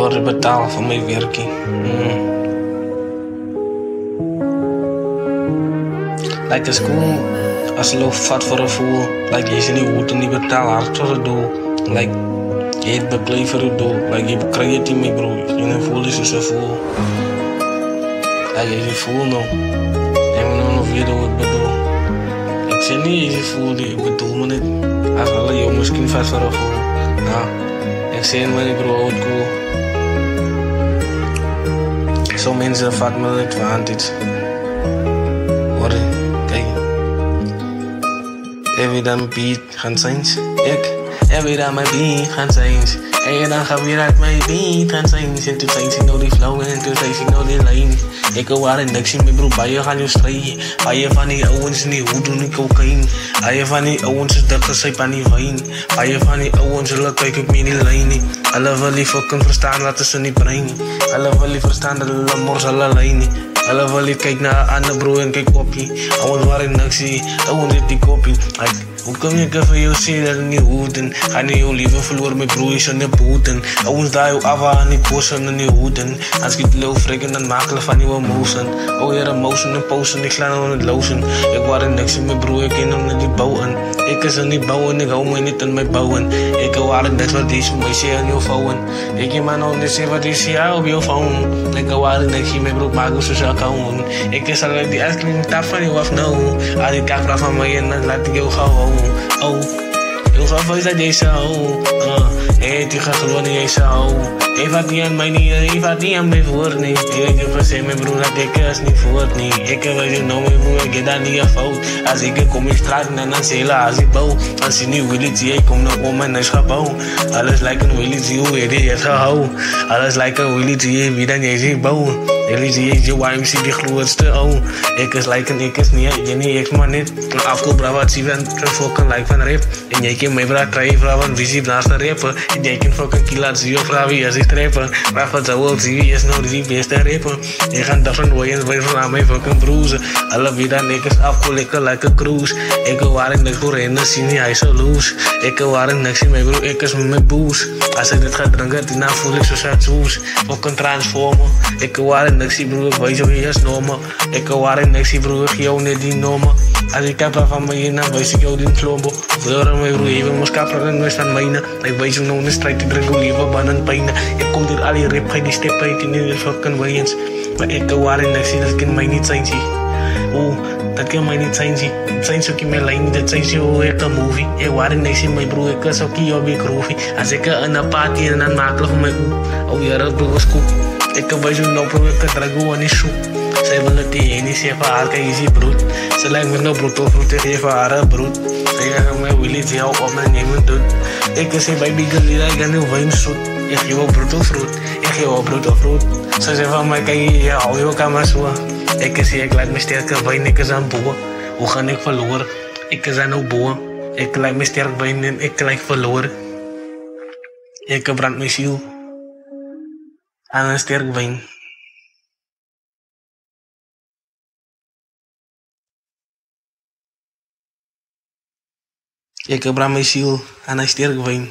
word betaald voor mijn werking. Like a school, als je vat voor een voel. Like je ziet niet hoe niet betalen hard voor het doel. Like je het bekleed voor het doel. Like je krijgt het niet bro. Je voel is dus een voel. Like je voel nou. En we nou nog weer hoe het bedoel. Ik zeg niet je voel die ik bedoel maar niet. Als alle jongens kunnen vat voor een voel. Ja. Ik zeg maar niet bro, het cool. Zo mensen vat me het advantage. Hoor kijk. Every time beat gaan zijn. Every time my beat gaan zijn. En dan gaan weer uit mijn beat gaan zijn. En toen zijn ze nou die flow en toen zijn ze nou die lijn. Ik wil waar en niks in mijn bro, bij je gaan je strijden. Bij je van die ouwens niet hoe doen ik cocaïne. Bij je van die ouwens is dat gezeep aan die wijn. Bij je van die ouwens zullen kijk ik meer die lijn. Alle wil die fucking verstaan, laten ze niet brengen. Alle wil die verstaan dat alle mors alle lijnen. Alle wil die kijk naar andere bro en kijk op je. Ouwens waar ik niks zie, ouwens dit die kopie. Hoe kom je even jou zien dat het niet hoeden? Ga niet jouw lieve verloren met broers en de boeten. Ouwens daar jou af aan die posten en die hoeden. Als ik het loof frikken dan makelen van nieuwe motion. Oh ja, motion en posten, ik sla nou aan het lozen. Ik waar in niks in mijn broer, ik ken hem niet bouwen. Ik is er niet bouwen, ik hou me niet aan mij bouwen. Ik waar in niks wat deze meisje aan jou vouwen. Ik heb maar nog niet zien wat deze jou op jou vouwen. Ik waar in niks in mijn broer, maak hoe ze zou komen. Ik is al die ijskring tap van jou af nou. Als ik kijk van mij en dan laat ik jou gauw. Oh, heel graag is dat deze oh. Die gaat gewoon niet eens zo. Even had niet aan mij niet, even had niet aan mij voor niet. Ik heb gezegd mijn broer dat ik is niet voort niet. Ik heb gezegd nou mijn broer, ik heb dat niet fout. Als ik kom in straat en dan zelen als ik bouw. Als je niet wil het ik kom nog om en is gebouw. Alles lijkt een wil het hoe je dit heeft gehouden. Alles lijkt een wil het wie dan je ziet bouwen. Jullie zie je YMC die grootste oh. Ik is like ik is niet, je niet, ik maar niet. Afkoop wat zie van fucking like van rap. En jij kan mij vragen krijgen van visie naast de rapper. En jij kan fucking kilaat zie of vragen wie is die trapper. Maar van zo wil zie wie is nou die beste rapper. Je gaat different ways bij van aan mijn fucking broezen. Alle wie dan ik is afkoop lekker like a cruise. Ik wil waar ik niks voor rennen zie niet hij zo loose. Ik wil waar ik niks in mijn broer, ik is met mijn boos. Als ik dit ga drinken, die naam voel ik zo zat zoes. Fucking transformer. Ik wil waar ik niks zie broer, ik weet zo wie is normen. Ik wil waar ik niks zie broer, ik jou net die normen. Als ik heb van mij in, dan weet ik jou die klombo. Voor mijn broer, even moest kapper en wees van mijne. Ik weet zo nog een strijd te drinken, liever bannen pijnen. Ik kom hier al die rip, ga die step uit in de fucking wagens. Maar ik wil waar ik niks zie, dat kan mij niet zijn zie. Oh, dat kan mij niet zijn zie. Het zijn zo'n mijn lijn, dat zijn zo ik een movie. Ik waar ik niks zie, mijn broer, ik is ook hier op je groovie. Als ik een party en dan maak ik van mijn oe. Oh ja, dat broer is cool. Ik heb bij zo'n broer, ik kan dragen aan die soep. Zij wil het die ene, ze heeft haar, kan je zien broed. Ze lijkt me nou brood of brood, ik geef haar broed. Zij gaat mij willen die jou op mijn nemen doen. Ik zeg bij die girl, ik ga nu wijn zoet. Ik geef op brood of fruit, ik geef op brood of fruit. Ze zegt van mij, kan je hou je ook aan mijn zo. Ik zeg, ik laat me sterke wijn, ik is aan boven. Hoe ga ik verloren? Ik is aan boven. Ik laat me sterk wijn en ik lijk verloren. Ik brand mijn ziel aan een sterk wijn. Ik brand mijn ziel aan een sterk wijn.